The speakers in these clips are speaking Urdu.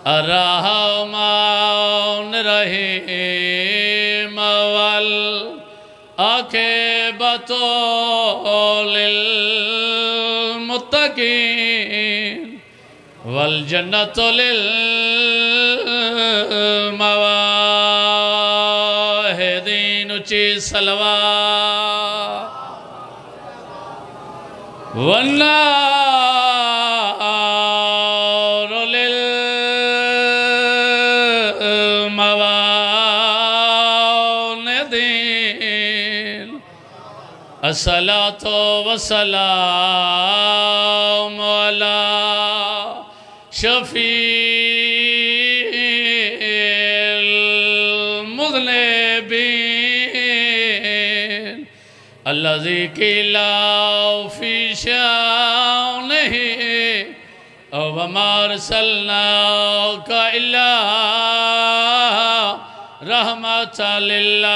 الرحمن رحیم والعاقبۃ للمتقین والجنۃ للموحدین اچھی صلوات والنار للمواندین الصلاة والسلام علی شفیع المذنبین الذی قیلا فی شأنہ وما ارسلناک الا رحمۃ للعالمین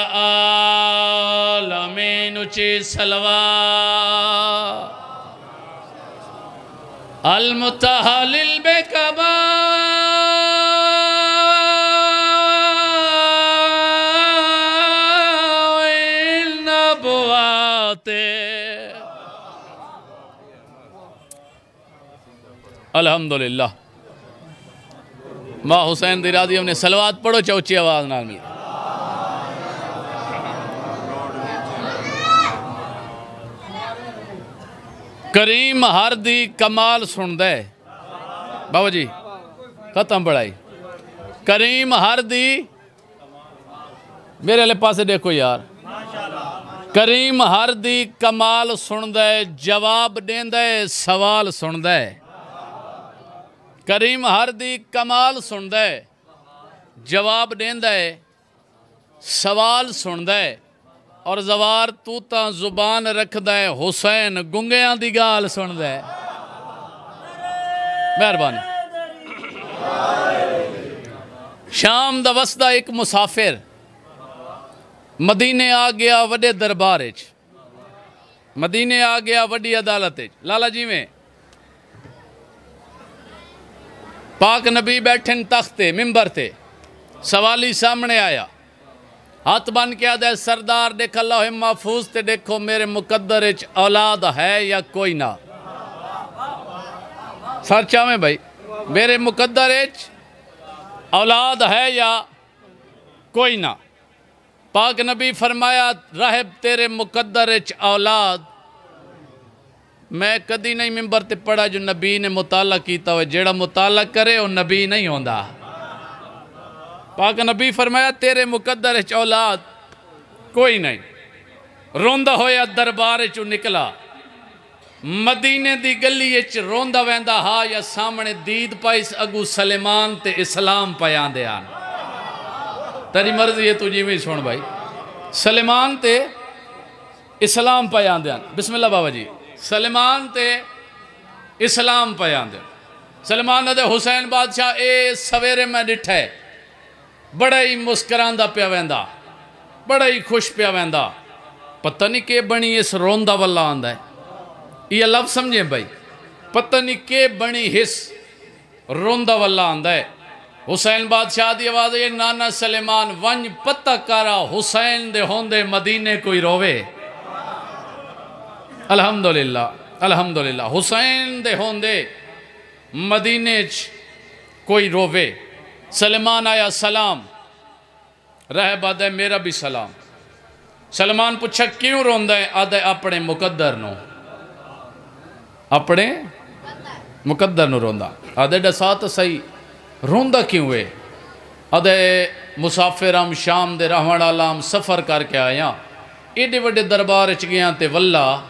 اچھی صلوات المتحلل بقبائل نبوات الحمدللہ ماں حسین دی راضی ہم نے صلوات پڑھو چوچی آواز نال مل کریم ہر دی کمال سن دے بابا جی ختم پڑھائی کریم ہر دی میرے لئے پاسے دیکھو یار کریم ہر دی کمال سن دے جواب دین دے سوال سن دے کریم ہر دی کمال سن دے جواب دین دے سوال سن دے اور زوار تو تاں زبان رکھ دے حسین گنگیاں دی گال سن دے مہربانی شام دا وسطہ ایک مسافر مدینے آ گیا وڈے دربارج مدینے آ گیا وڈی عدالت لالا جی میں پاک نبی بیٹھن تختے ممبر تھے سوالی سامنے آیا ہاتھ بن کے آدھے سردار دیکھ اللہ محفوظ تے دیکھو میرے مقدر اچ اولاد ہے یا کوئی نہ سر چاہویں بھائی میرے مقدر اچ اولاد ہے یا کوئی نہ پاک نبی فرمایا راہب تیرے مقدر اچ اولاد میں کدی نہیں ممبر تے پڑھا جو نبی نے مطالعہ کیتا ہوئے جیڑا مطالعہ کرے وہ نبی نہیں ہوندہ پاک نبی فرمایا تیرے مقدر اچ اولاد کوئی نہیں روندہ ہویا دربار اچو نکلا مدینے دی گلی اچ روندہ ویندہ ہا یا سامنے دید پائس اگو سلیمان تے اسلام پیان دے آن تیری مرضی ہے تجھے میں سن بھائی سلیمان تے اسلام پیان دے آن بسم اللہ بابا جی سلیمان تے اسلام پیان دے سلیمان دے حسین بادشاہ اے سویرے میں ڈٹھے بڑا ہی مسکران دا پیا ویندہ بڑا ہی خوش پیا ویندہ پتہ نہیں کہ بنی اس روندہ واللہ آندہ ہے یہ لفظ سمجھیں بھائی پتہ نہیں کہ بنی حس روندہ واللہ آندہ ہے حسین بادشاہ دی آواز ہے نانا سلیمان ونج پتہ کارا حسین دے ہوندے مدینے کوئی روے الحمدللہ الحمدللہ حسین دے ہوندے مدینے کوئی روے سلیمان آیا سلام رہب آدھے میرا بھی سلام سلیمان پوچھا کیوں روندہ ہے آدھے اپنے مقدر نو اپنے مقدر نو روندہ آدھے ڈسات صحیح روندہ کیوں ہے آدھے مسافر ہم شام دے رحمان علام سفر کر کے آیا ایڈے وڈے دربار اچ گیا تے واللہ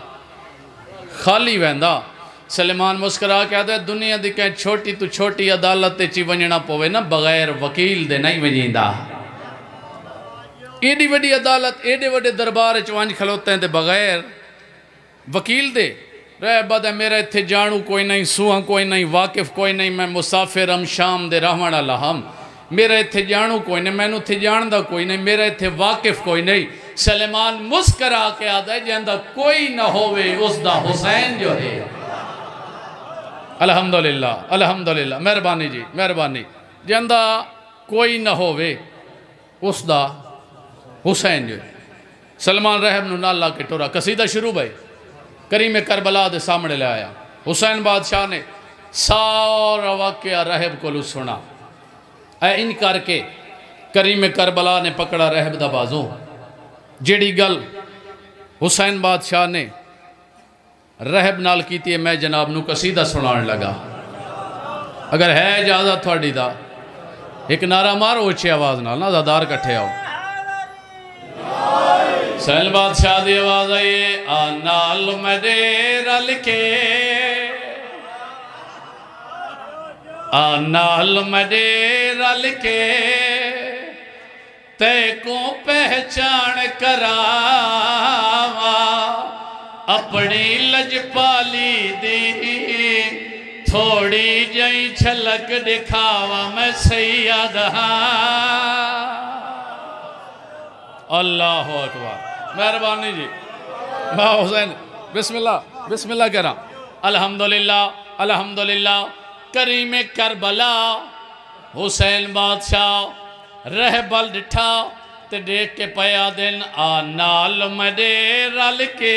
خالی ویندہ سلیمان مسکرا کے آدھے دنیا دی کہیں چھوٹی تو چھوٹی عدالت چی ونجنا پوے نا بغیر وکیل دے نہیں ونجیندہ ایڈی وڈی عدالت ایڈے وڈے دربار چوانج کھلوتے ہیں تے بغیر وکیل دے رہ بادہ میرا اتھے جانو کوئی نہیں سوہاں کوئی نہیں واقف کوئی نہیں میں مسافر ہم شام دے رحمان اللہ ہم میرا اتھے جانو کوئی نہیں میں نو اتھے جاندہ کوئی نہیں میرا اتھے واقف کوئی نہیں سلیمان مسکرا کے آدھا ہے جاندہ کوئی نہ ہوئے اس دا حسین جو ہے الحمدللہ الحمدللہ مہربانی جی مہربانی جندہ کوئی نہ ہووے اس دا حسین جو سلمان رحب نو نالا کے ٹورا قصیدہ شروع بھائی کریم کربلا دے سامنے لے آیا حسین بادشاہ نے سارا واقعہ رحب کو لو سنا اے ان کر کے کریم کربلا نے پکڑا رحب دا بازو جیڑی گل حسین بادشاہ نے رحب نال کیتی ہے میں جناب نو قصیدہ سنان لگا اگر ہے اجازت تھوڑی دا ایک نعرہ مارو اچھی آواز نال نا زادار کٹھے آؤ حسین بادشاہ دی آواز آئیے آنال میرے رل کے آنال میرے رل کے تے کو پہچان کراوا اپنی لجپالی دی تھوڑی جائیں چھلک دکھاوا میں سید ہاں اللہ اکبر مہربانی جی ماں حسین بسم اللہ کہہ رہا الحمدللہ الحمدللہ کریم کربلا حسین بادشاہ رہبل ڈٹھا تے دیکھ کے پیا دن آنال مدے رل کے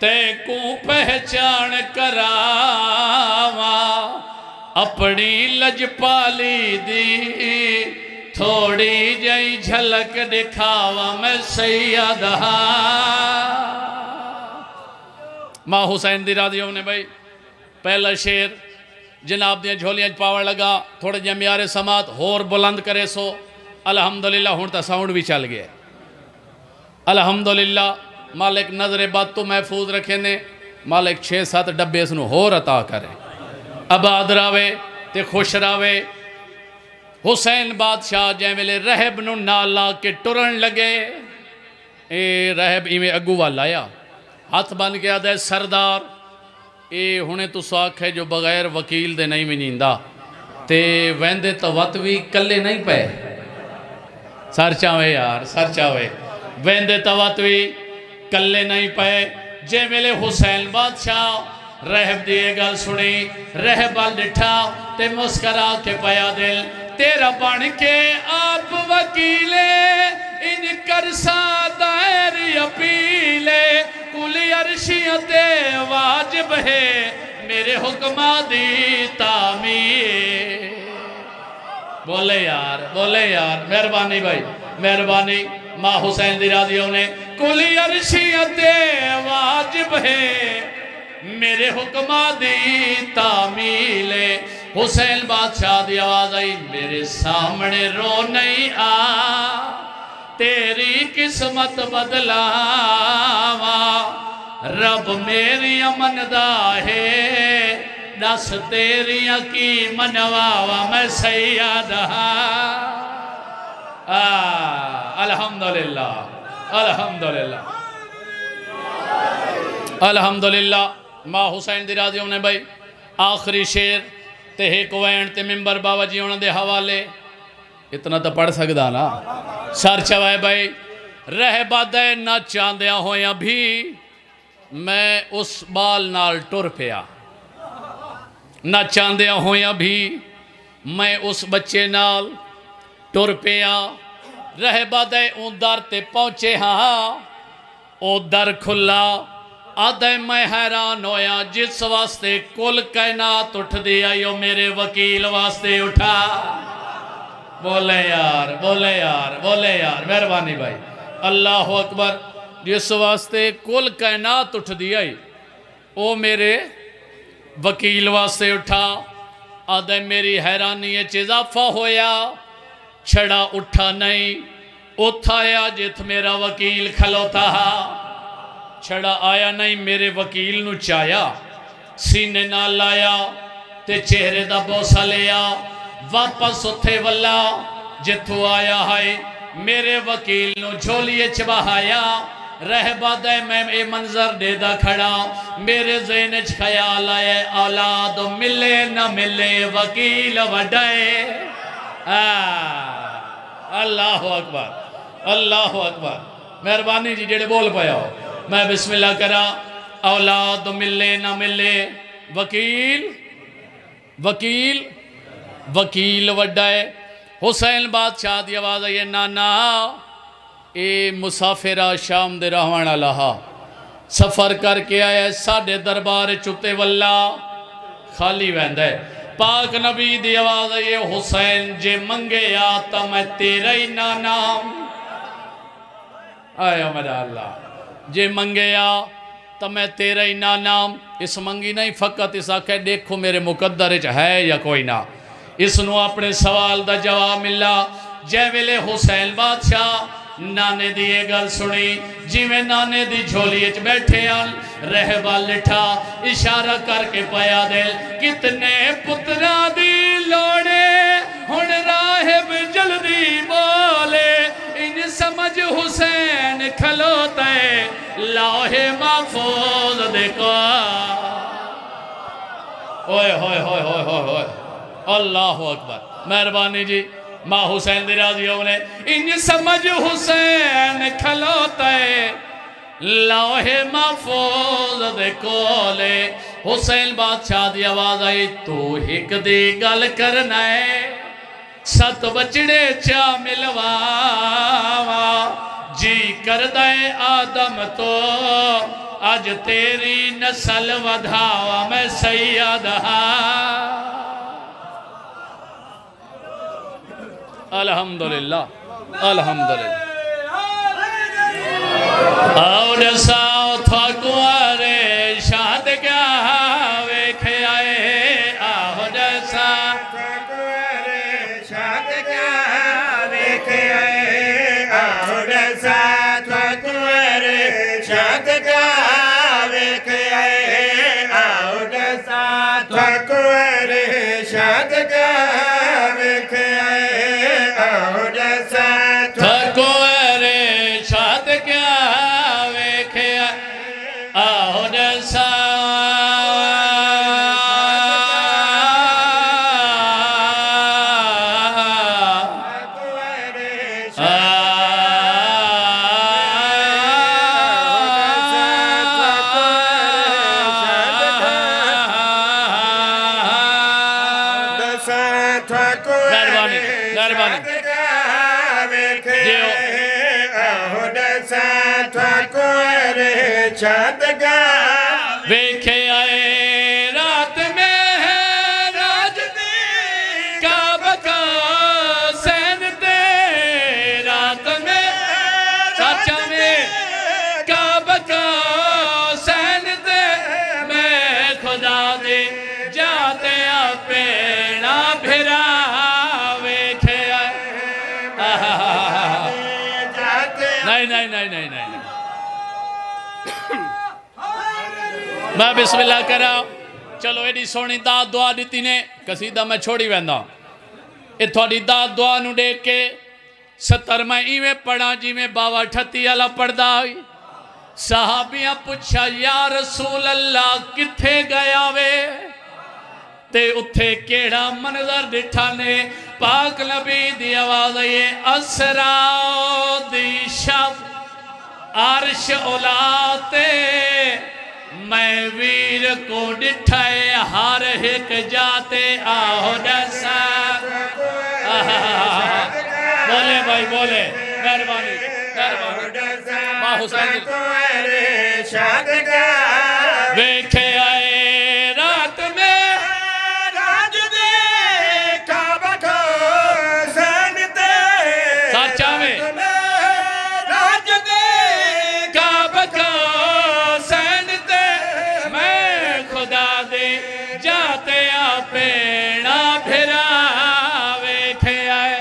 تے کو پہچان کراوا اپنی لجپالی دی تھوڑی جائی جھلک دکھاوا میں سید ہاں ماں حسین دی رادیوں نے بھائی پہلا شیر جناب دیاں جھولیاں پاور لگا تھوڑے جمیارے سماعت ہور بلند کرے سو الحمدللہ ہونتا ساؤنڈ بھی چل گئے الحمدللہ مالک نظر بات تو محفوظ رکھے نے مالک 6-7 ڈبے اس نو ہور عطا کرے آباد راوے تے خوش راوے حسین بادشاہ جائیں ملے رہب نو نالا کے ٹرن لگے اے رہب ایمیں اگو والا آیا ہاتھ بن کے آدھے سردار اے ہونے تو ساکھ ہے جو بغیر وکیل دے نہیں منیندہ تے ویندے تواتوی کلے نہیں پہ سر چاوے یار سر چاوے ویندے تواتوی کلے نہیں پہ جے ملے حسین بادشاہ رہب دیئے گل سنی رہب آل ڈٹھا تے مسکرا کے پیا دل تیرا بن کے آپ وکیلے ان کرسا دائر اپیلے کلی عرشیت واجب ہے میرے حکمہ دی تعمیر بولے یار مہربانی بھائی مہربانی ماں حسین دی رادیوں نے کلی عرشیت واجب ہے میرے حکمہ دی تعمیل حسین بادشاہ دی آواز آئی میرے سامنے رو نہیں آ تیری قسمت بدلاوا رب میری امندہ ہے دس تیری کی منواوا میں سید الحمدللہ الحمدللہ الحمدللہ ماں حسین دی رادیوں نے بھائی آخری شیر تے ایک وین تے ممبر بابا جی انہوں دے حوالے اتنا تو پڑھ سکتا نا سر چوائے بھائی رہ بادے نہ چاندیاں ہویاں بھی میں اس بال نال ٹر پیا نہ چاندیاں ہویاں بھی میں اس بچے نال ٹر پیا رہ بادے اون در تے پہنچے ہاں او در کھلا آدھے میں حیران ہویا جس واسطے کل کائنات اٹھ دیا یو میرے وکیل واسطے اٹھا بولے یار مہربانی بھائی اللہ اکبر جس واسطے کل کائنات اٹھ دیا او میرے وکیل واسطے اٹھا آدھے میری حیرانی اضافہ ہویا چھڑا اٹھا نہیں اتھایا جت میرا وکیل کھلوتا چھڑا آیا نہیں میرے وکیل نو چایا سینے نہ لایا تے چہرے دا بوسا لیا واپس اتھے والا جتھو آیا ہے میرے وکیل نو جھولیے چبہایا رہ بادے میں اے منظر دے دا کھڑا میرے ذہنچ خیال آئے اولاد ملے نہ ملے وکیل وڈائے اللہ اکبر مہربانی جی جڑے بول پایا ہو میں بسم اللہ کرا اولاد ملے نہ ملے وکیل وکیل وڈا ہے حسین بادشاہ دی آواز ہے نانا اے مسافرہ شام دے رہوانا لہا سفر کر کے آیا ساڑھے دربار چتے واللہ خالی ویندہ ہے پاک نبی دی آواز ہے حسین جے منگے آتا میں تیرا ہی نانا آیا میرا اللہ جے منگے آتا میں تیرا ہی نانا اس منگی نہیں فقط اس آکھے دیکھو میرے مقدر ہے یا کوئی نہ اس نو اپنے سوال دا جواب ملا جے ویلے حسین بادشاہ نانے دی یہ گل سنی جی میں نانے دی جھولی اچ بیٹھے آن رہبہ لٹھا اشارہ کر کے پایا دل کتنے پترہ دی لوڑے ہن راہب جلدی بولے ان سمجھ حسین کھلوتا ہے لوح محفوظ دیکھو اوئے ہوئے ہوئے ہوئے ہوئے اللہ اکبر مہربانی جی ماں حسین دی راضیوں نے ان سمجھ حسین کھلوتا ہے لوح محفوظ دے کولے حسین بادشاہ دی آواز آئی تو ہک دی گل کرنا ہے ست بچڑے چا ملوا جی کردائے آدم تو آج تیری نسل ودھاوا میں سید الحمدللہ الحمدللہ اور ساؤ تھاکوارے شاد کیا ویکھے آئے اور ساؤ تھاکوارے شاد کیا ویکھے آئے اور ساؤ تھاکوارے شاد کیا ویکھے آئے اور ساؤ تھاکوارے شاد کیا ویکھے آئے ویکھے آئے رات میں راج دی کعبہ کا سین تے رات میں چاچا میں کعبہ کا سین تے میں خدا دے جاتے اپنا بھرا ویکھے آئے نہیں میں بسم اللہ کرا چلو ایڈی سونی داد دعا دیتی نے قصیدہ میں چھوڑی ویندہ اے تھوڑی داد دعا نو دیکھ کے 70 میں ایویں پڑھا جی میں باوا ٹھتی اللہ پڑھدا ہوئی صحابیاں پوچھا یا رسول اللہ کتھے گیا وے تے اتھے کیڑا منظر ڈٹھا نے پاک نبی دی آواز یہ اسراؤ دی شب عرش اولاتے میں ویر کو ڈٹھائے ہر ہک جاتے آہو ڈسا بولے بھائی بولے مہربانی ماں حسین ویکھے آئے رات میں راج دے کعبہ کو سین تے سچا میں راج دے کعبہ کو جاتے اپنا بھرا ویکھے آئے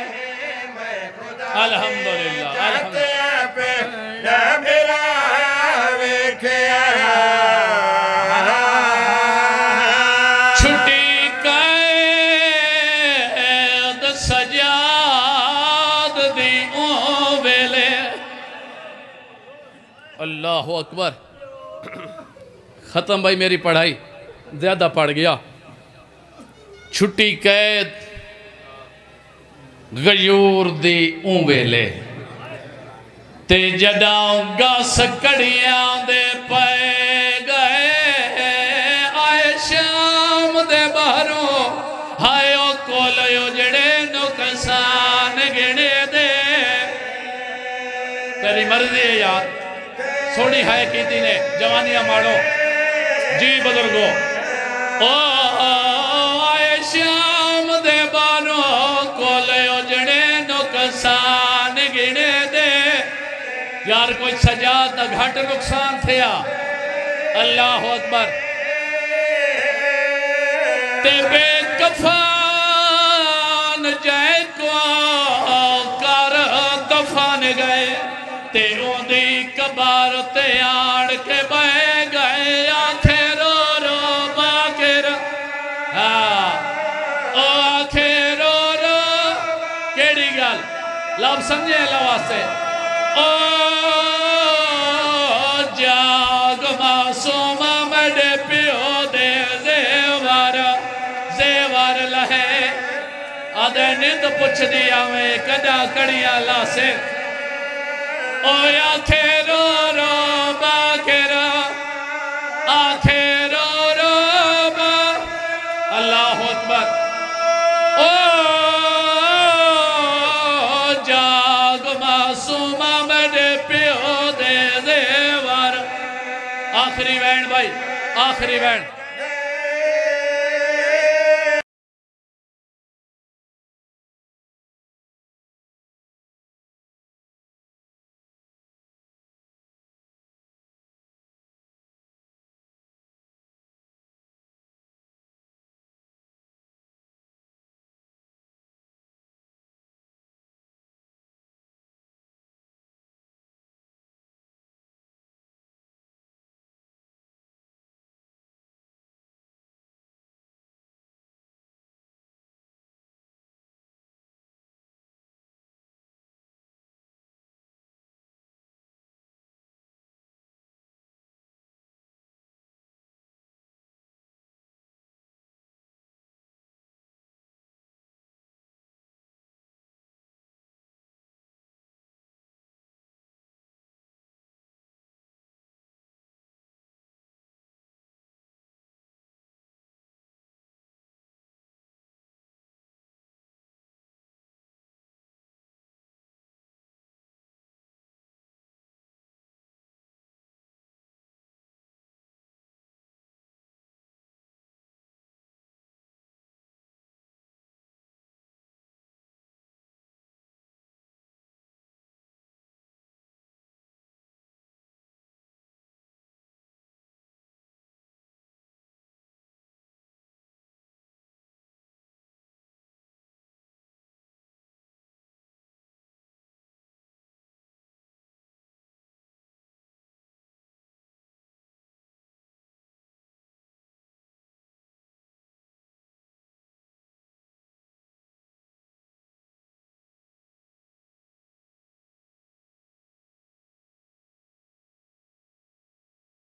الحمدللہ جاتے اپنا بھرا ویکھے آئے چھٹی قید سجاد دی اون ویلے اللہ اکبر ختم بھائی میری پڑھائی زیادہ پڑھ گیا چھٹی قید غیور دی اون ویلے تے جڈاؤں گا سکڑیاں دے پائے گئے آئے شام دے بہروں ہائے او کولے عرضی ہے یار سوڑی ہے کیتی نے جوانیاں مارو جی بزرگو او آئے شام دے بانو کولے اجڑے نقصان گھنے دے یار کوئی سجاد نہ گھٹ نقصان تھیا اللہ اکبر تے بے کفان جائے کو کر دفان گئے تے اوندی کبار تے آڑ کے بے گئے آنکھیں رو رو باکر آنکھیں رو رو کیڑی گل لب سمجھے لواسے او جاگ معصوم مڈے پیو دے زیوار لہے آدھے نیند پچھ دیا میں کجا کڑیا لاسے او آنکھیں رو رو باکر آنکھیں رو رو با اللہ اکبر او جاگ معصوم مڈے پیو دے زیوار آخری وین بھائی آخری وین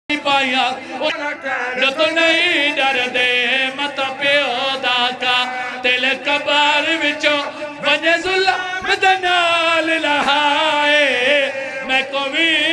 جو تو نہیں ڈر دے مت پیودا کا تل کبار وچو ونجے ظلم دنال لہائے میں کوئی